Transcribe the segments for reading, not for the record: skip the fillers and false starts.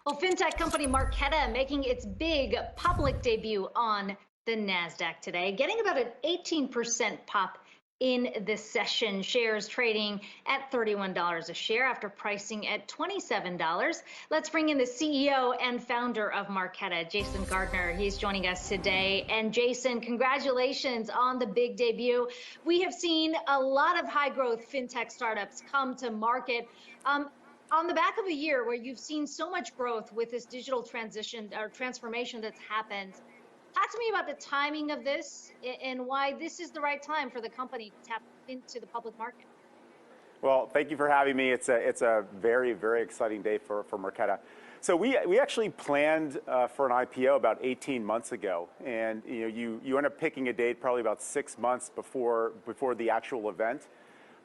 Well, fintech company Marqeta making its big public debut on the NASDAQ today, getting about an 18% pop in the session. Shares trading at $31 a share after pricing at $27. Let's bring in the CEO and founder of Marqeta, Jason Gardner. He's joining us today. And Jason, congratulations on the big debut. We have seen a lot of high growth fintech startups come to market. On the back of a year where you've seen so much growth with this digital transition or transformation that's happened, talk to me about the timing of this and why this is the right time for the company to tap into the public market. Well, thank you for having me. It's a very, very exciting day for Marqeta. So we actually planned for an IPO about 18 months ago, and you end up picking a date probably about 6 months before the actual event.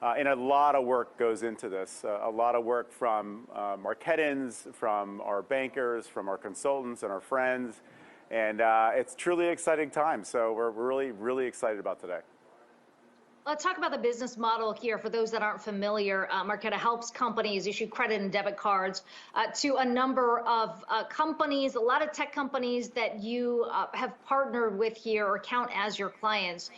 And a lot of work goes into this, a lot of work from Marquetans, from our bankers, from our consultants and our friends. And it's truly an exciting time. So we're really, really excited about today. Let's talk about the business model here. For those that aren't familiar, Marqeta helps companies issue credit and debit cards to a number of companies, a lot of tech companies that you have partnered with here or count as your clients.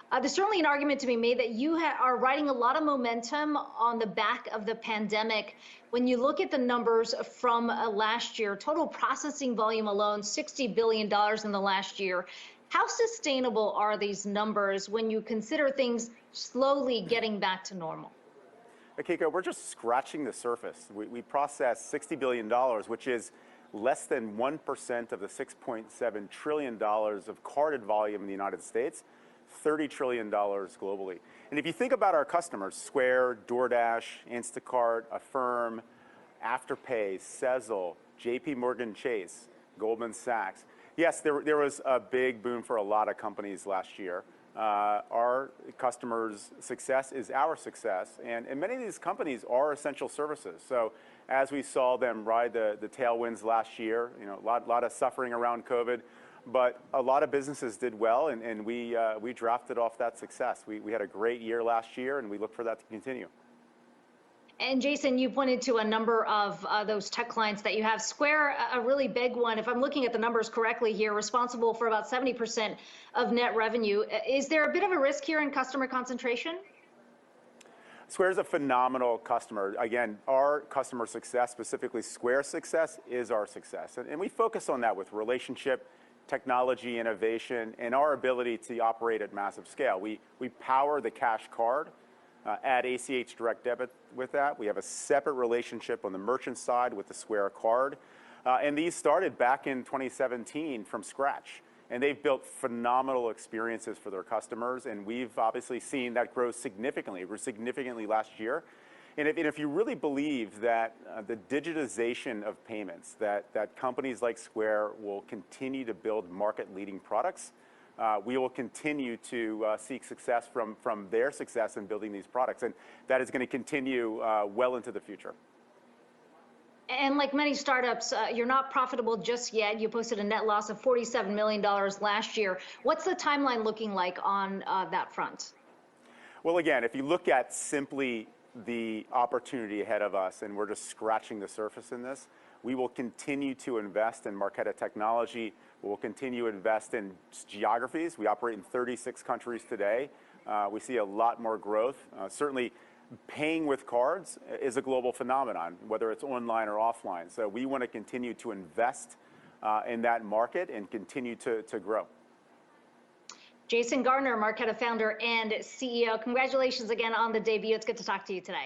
There's certainly an argument to be made that you are riding a lot of momentum on the back of the pandemic. When you look at the numbers from last year, total processing volume alone, $60 billion in the last year. How sustainable are these numbers when you consider things slowly getting back to normal? Akiko, we're just scratching the surface. We processed $60 billion, which is less than 1% of the $6.7 trillion of carded volume in the United States. $30 trillion globally. And if you think about our customers, Square, DoorDash, Instacart, Affirm, Afterpay, Sezzle, JP Morgan Chase, Goldman Sachs. Yes, there was a big boom for a lot of companies last year. Our customers' success is our success, and many of these companies are essential services. So as we saw them ride the tailwinds last year, a lot of suffering around COVID, but a lot of businesses did well, and we drafted off that success. We had a great year last year, and we look for that to continue. And Jason, you pointed to a number of those tech clients that you have. Square, a really big one, if I'm looking at the numbers correctly here, responsible for about 70% of net revenue. Is there a bit of a risk here in customer concentration? Square is a phenomenal customer. Again, our customer success, specifically Square's success, is our success. And we focus on that with relationship, technology, innovation, and our ability to operate at massive scale. We power the cash card, add ACH direct debit with that. We have a separate relationship on the merchant side with the Square card. And these started back in 2017 from scratch. And they've built phenomenal experiences for their customers. And we've obviously seen that grow significantly. It grew significantly last year. And if you really believe that the digitization of payments, that companies like Square will continue to build market-leading products, we will continue to seek success from their success in building these products. And that is going to continue well into the future. And like many startups, you're not profitable just yet. You posted a net loss of $47 million last year. What's the timeline looking like on that front? Well, again, if you look at simply the opportunity ahead of us, and we're just scratching the surface in this, we will continue to invest in Marqeta technology. We'll continue to invest in geographies. We operate in 36 countries today. We see a lot more growth. Certainly, paying with cards is a global phenomenon, whether it's online or offline. So we want to continue to invest in that market and continue to grow. Jason Gardner, Marqeta founder and CEO. Congratulations again on the debut. It's good to talk to you today.